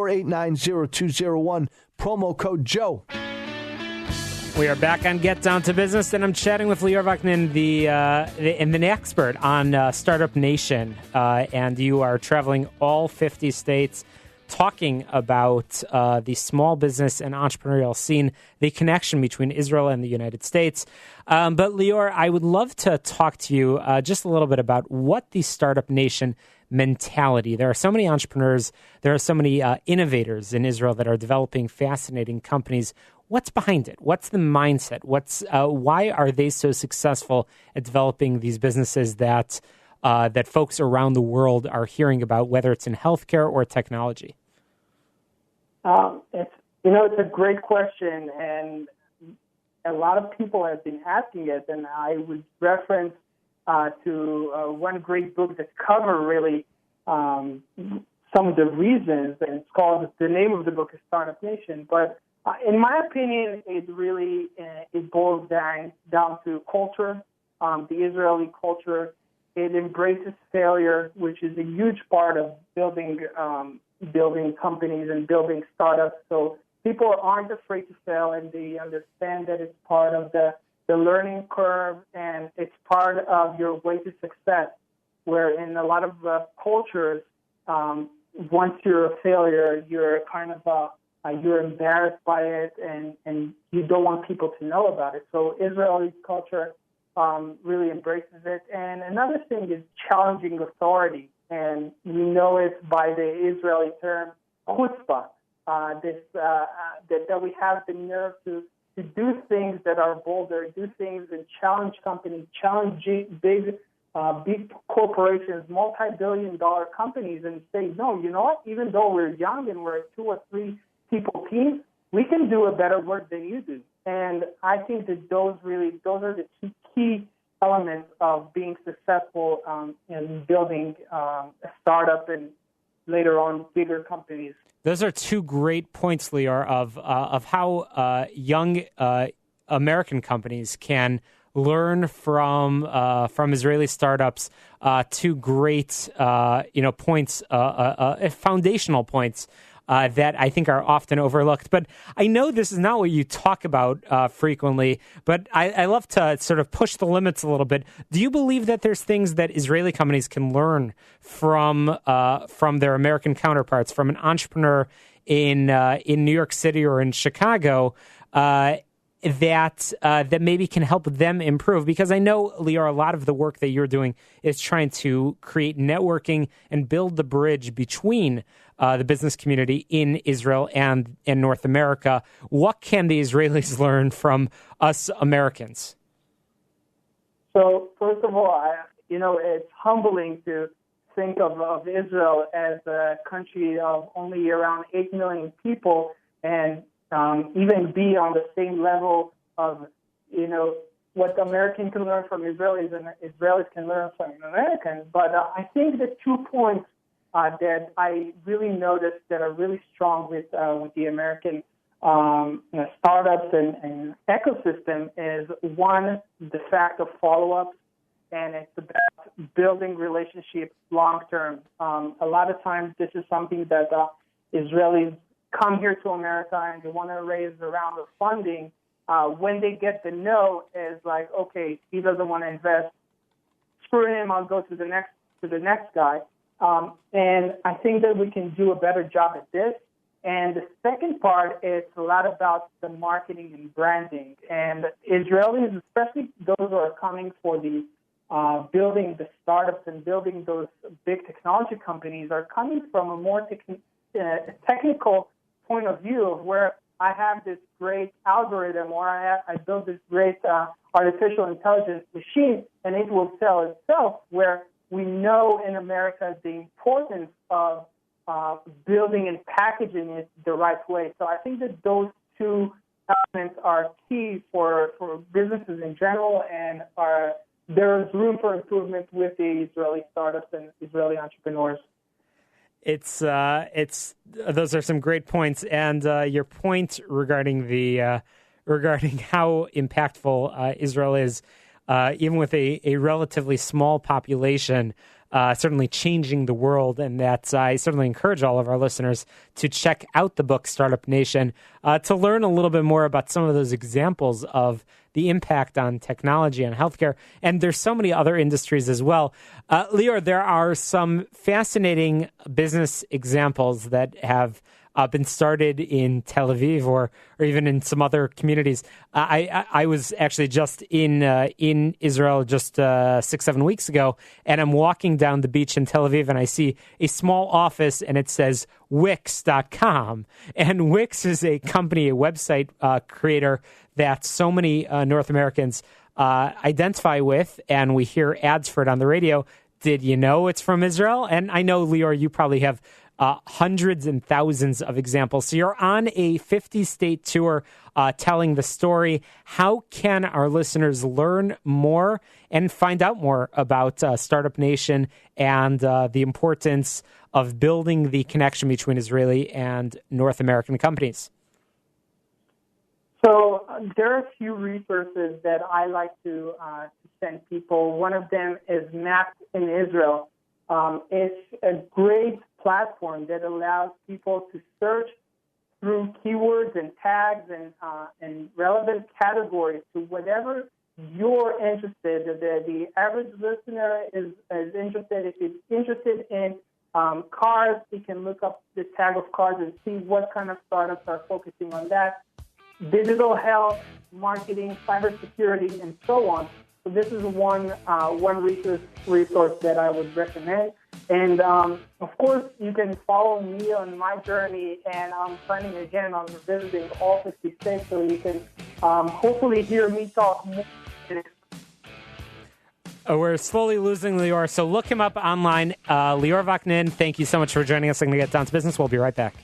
489-0201, promo code Joe. We are back on Get Down to Business, and I'm chatting with Lior Vaknin, the expert on Startup Nation, and you are traveling all 50 states talking about the small business and entrepreneurial scene, the connection between Israel and the United States. But Lior, I would love to talk to you just a little bit about what the Startup Nation mentality. There are so many entrepreneurs, there are so many innovators in Israel that are developing fascinating companies. What's behind it? What's the mindset? Why are they so successful at developing these businesses that folks around the world are hearing about, whether it's in healthcare or technology? It's a great question, and a lot of people have been asking it, and I would reference to one great book that covers really some of the reasons, and it's called, the name of the book is Startup Nation, but in my opinion, it really it boils down to culture, the Israeli culture. It embraces failure, which is a huge part of building companies and building startups. So people aren't afraid to fail, and they understand that it's part of the learning curve, and it's part of your way to success. Where in a lot of cultures, once you're a failure, you're kind of you're embarrassed by it, and you don't want people to know about it. So Israeli culture really embraces it. And another thing is challenging authority. And we know it by the Israeli term chutzpah, that we have the nerve to do things that are bolder, do things and challenge companies, challenge big corporations, multi-billion-dollar companies, and say, no, you know what? Even though we're young and we're 2 or 3 people team, we can do a better work than you do. And I think that those are the key elements of being successful in building a startup and later on bigger companies. Those are 2 great points, Lior, of how young American companies can learn from Israeli startups. 2 great points, foundational points. That I think are often overlooked. But I know this is not what you talk about frequently, but I love to sort of push the limits a little bit. Do you believe that there's things that Israeli companies can learn from their American counterparts, from an entrepreneur in New York City or in Chicago, that maybe can help them improve? Because I know, Lior, a lot of the work that you're doing is trying to create networking and build the bridge between the business community in Israel and North America. What can the Israelis learn from us Americans? So, first of all, it's humbling to think of Israel as a country of only around 8 million people, and even be on the same level of, what the American can learn from Israelis and Israelis can learn from Americans. But I think the 2 points that I really noticed that are really strong with the American startups and ecosystem is, one, the fact of follow-ups, and it's about building relationships long-term. A lot of times this is something that Israelis come here to America and they want to raise a round of funding. When they get the no, it's like, okay, he doesn't want to invest. Screw him, I'll go to the next guy. And I think that we can do a better job at this. And the second part is a lot about the marketing and branding. And Israelis, especially those who are coming for the building the startups and building those big technology companies, are coming from a more technical point of view of where I have this great algorithm, or I built this great artificial intelligence machine, and it will sell itself, where we know in America the importance of building and packaging it the right way. So I think that those 2 elements are key for businesses in general, and there's room for improvement with the Israeli startups and Israeli entrepreneurs. It's those are some great points, and your point regarding regarding how impactful Israel is, even with a relatively small population, certainly changing the world, and that I certainly encourage all of our listeners to check out the book Startup Nation to learn a little bit more about some of those examples of the impact on technology and healthcare. And there's so many other industries as well. Lior, there are some fascinating business examples that have been started in Tel Aviv or even in some other communities. I was actually just in Israel just 6-7 weeks ago, and I'm walking down the beach in Tel Aviv, and I see a small office, and it says Wix.com. And Wix is a company, a website creator that so many North Americans identify with, and we hear ads for it on the radio. Did you know it's from Israel? And I know, Lior, you probably have hundreds and thousands of examples. So you're on a 50-state tour telling the story. How can our listeners learn more and find out more about Startup Nation and the importance of building the connection between Israeli and North American companies? So there are a few resources that I like to send people. One of them is Maps in Israel. It's a great platform that allows people to search through keywords and tags and relevant categories to whatever you're interested in. The average listener is interested. If he's interested in cars, he can look up the tag of cars and see what kind of startups are focusing on that. Digital health, marketing, cybersecurity, and so on. So this is one resource that I would recommend. And, of course, you can follow me on my journey, and I'm planning again on visiting all 50 states, so you can hopefully hear me talk more. We're slowly losing Lior, so look him up online. Lior Vaknin, thank you so much for joining us. I'm going to get down to business. We'll be right back.